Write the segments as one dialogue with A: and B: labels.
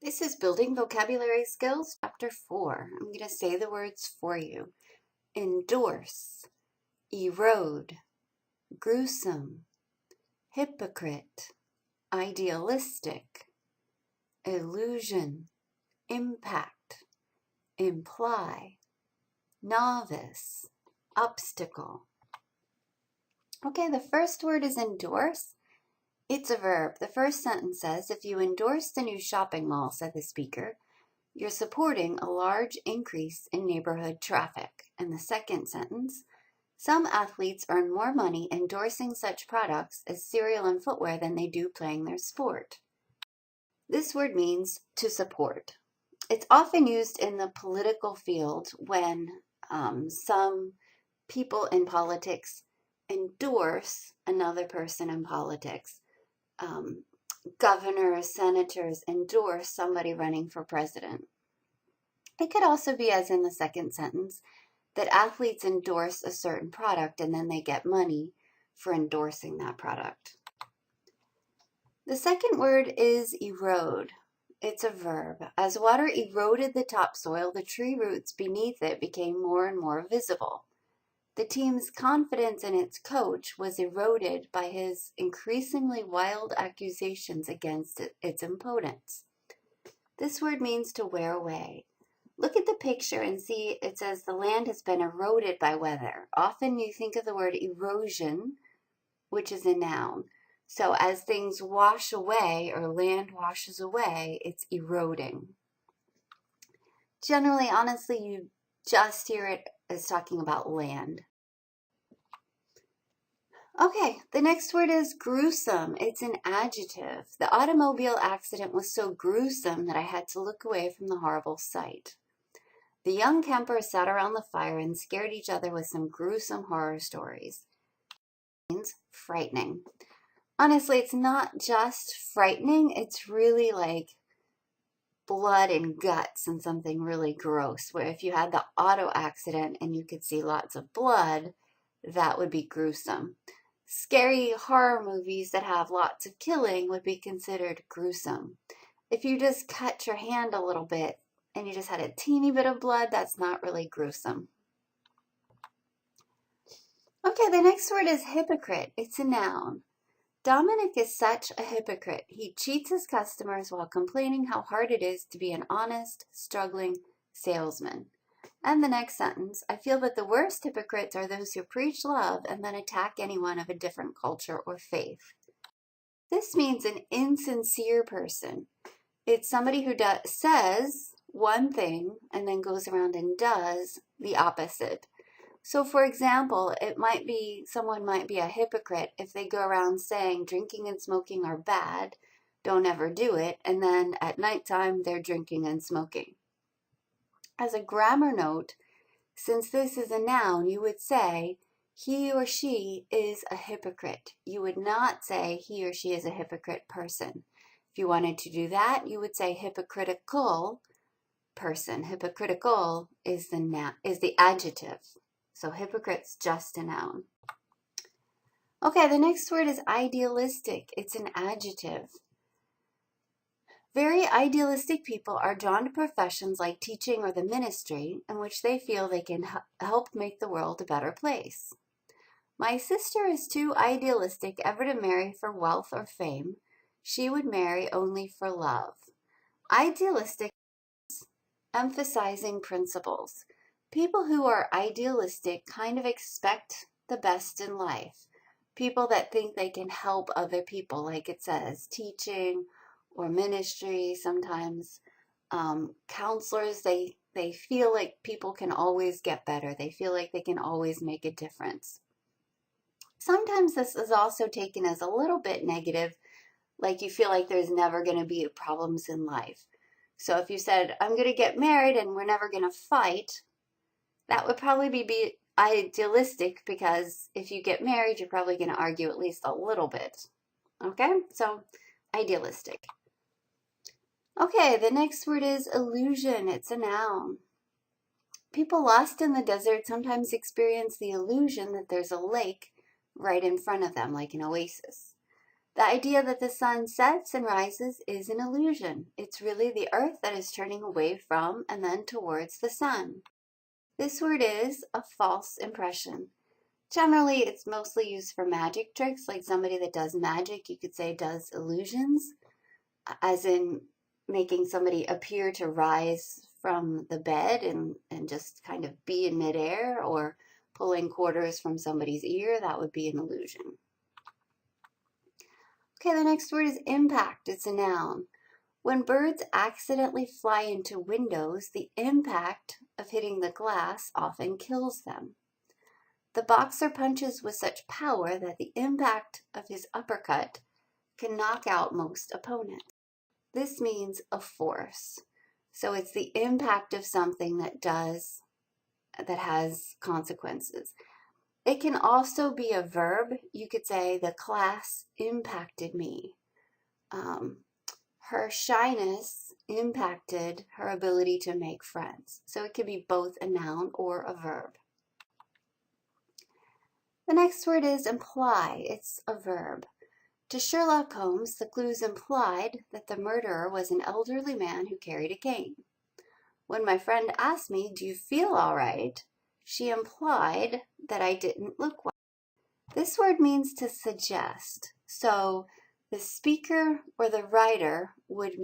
A: This is Building Vocabulary Skills, Chapter 4. I'm going to say the words for you. Endorse, erode, gruesome, hypocrite, idealistic, illusion, impact, imply, novice, obstacle. Okay, the first word is endorse. It's a verb. The first sentence says, if you endorse the new shopping mall, said the speaker, you're supporting a large increase in neighborhood traffic. And the second sentence, some athletes earn more money endorsing such products as cereal and footwear than they do playing their sport. This word means to support. It's often used in the political field when some people in politics endorse another person in politics. Governors, senators endorse somebody running for president. It could also be, as in the second sentence, that athletes endorse a certain product and then they get money for endorsing that product. The second word is erode. It's a verb. As water eroded the topsoil, the tree roots beneath it became more and more visible. The team's confidence in its coach was eroded by his increasingly wild accusations against its opponents. This word means to wear away. Look at the picture and see it says the land has been eroded by weather. Often you think of the word erosion, which is a noun. So as things wash away or land washes away, it's eroding. Generally, honestly, you just hear it as talking about land. Okay, the next word is gruesome. It's an adjective. The automobile accident was so gruesome that I had to look away from the horrible sight. The young campers sat around the fire and scared each other with some gruesome horror stories. It means frightening. Honestly, it's not just frightening. It's really like blood and guts and something really gross, where if you had the auto accident and you could see lots of blood, that would be gruesome. Scary horror movies that have lots of killing would be considered gruesome. If you just cut your hand a little bit and you just had a teeny bit of blood, that's not really gruesome. Okay, the next word is hypocrite. It's a noun. Dominic is such a hypocrite. He cheats his customers while complaining how hard it is to be an honest, struggling salesman. And the next sentence, I feel that the worst hypocrites are those who preach love and then attack anyone of a different culture or faith. This means an insincere person. It's somebody who says one thing and then goes around and does the opposite. So for example, someone might be a hypocrite if they go around saying drinking and smoking are bad, don't ever do it, and then at nighttime they're drinking and smoking. As a grammar note, since this is a noun, you would say he or she is a hypocrite. You would not say he or she is a hypocrite person. If you wanted to do that, you would say hypocritical person. Hypocritical is the adjective. So hypocrite's just a noun. Okay, the next word is idealistic. It's an adjective. Very idealistic people are drawn to professions like teaching or the ministry in which they feel they can help make the world a better place. My sister is too idealistic ever to marry for wealth or fame. She would marry only for love. Idealistic is emphasizing principles. People who are idealistic kind of expect the best in life. People that think they can help other people, like it says, teaching or ministry. Sometimes counselors, they feel like people can always get better. They feel like they can always make a difference. Sometimes this is also taken as a little bit negative, like you feel like there's never going to be problems in life. So if you said, I'm going to get married and we're never going to fight, that would probably be idealistic, because if you get married, you're probably going to argue at least a little bit. Okay, so idealistic. Okay, the next word is illusion. It's a noun. People lost in the desert sometimes experience the illusion that there's a lake right in front of them, like an oasis. The idea that the sun sets and rises is an illusion. It's really the earth that is turning away from and then towards the sun. This word is a false impression. Generally, it's mostly used for magic tricks, like somebody that does magic, you could say does illusions, as in making somebody appear to rise from the bed and just kind of be in midair, or pulling quarters from somebody's ear. That would be an illusion. Okay, the next word is impact. It's a noun. When birds accidentally fly into windows, the impact of hitting the glass often kills them. The boxer punches with such power that the impact of his uppercut can knock out most opponents. This means a force. So it's the impact of something that has consequences. It can also be a verb. You could say the class impacted me. Her shyness impacted her ability to make friends. So it could be both a noun or a verb. The next word is imply. It's a verb. To Sherlock Holmes, the clues implied that the murderer was an elderly man who carried a cane. When my friend asked me, "Do you feel all right?" she implied that I didn't look well. This word means to suggest. So the speaker or the writer would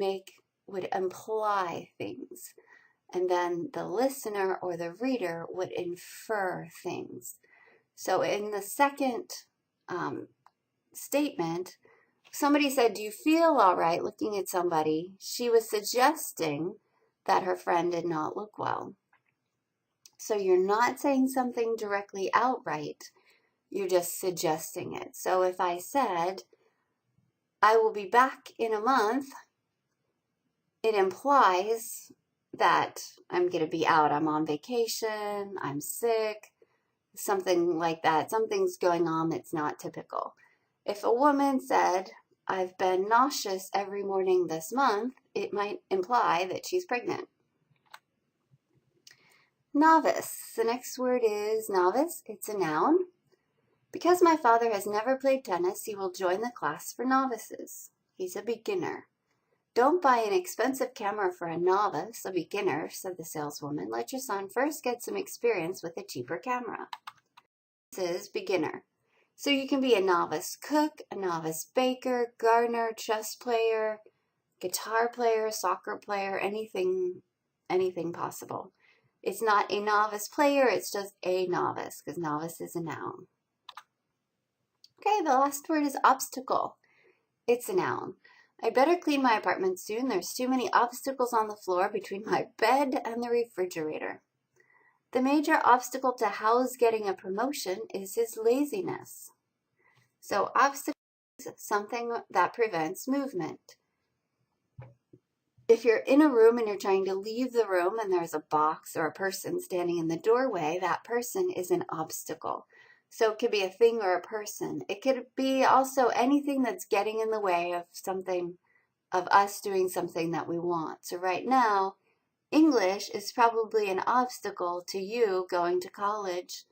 A: imply things, and then the listener or the reader would infer things. So in the second statement, somebody said, "Do you feel all right?" looking at somebody. She was suggesting that her friend did not look well. So you're not saying something directly outright, you're just suggesting it. So if I said, "I will be back in a month," it implies that I'm going to be out. I'm on vacation, I'm sick, something like that. Something's going on that's not typical. If a woman said, "I've been nauseous every morning this month," it might imply that she's pregnant. Novice. The next word is novice. It's a noun. Because my father has never played tennis, he will join the class for novices. He's a beginner. "Don't buy an expensive camera for a novice, a beginner," said the saleswoman. "Let your son first get some experience with a cheaper camera." This is beginner. So you can be a novice cook, a novice baker, gardener, chess player, guitar player, soccer player, anything possible. It's not a novice player, it's just a novice, because novice is a noun. Okay, the last word is obstacle. It's a noun. "I'd better clean my apartment soon. There's too many obstacles on the floor between my bed and the refrigerator." The major obstacle to Hal's getting a promotion is his laziness. So obstacle is something that prevents movement. If you're in a room and you're trying to leave the room and there's a box or a person standing in the doorway, that person is an obstacle. So it could be a thing or a person. It could be also anything that's getting in the way of us doing something that we want. So right now, English is probably an obstacle to you going to college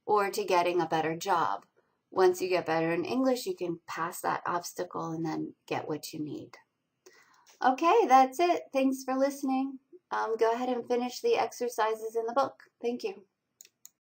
A: or to getting a better job. Once you get better in English, you can pass that obstacle and then get what you need. Okay, that's it. Thanks for listening. Go ahead and finish the exercises in the book. Thank you.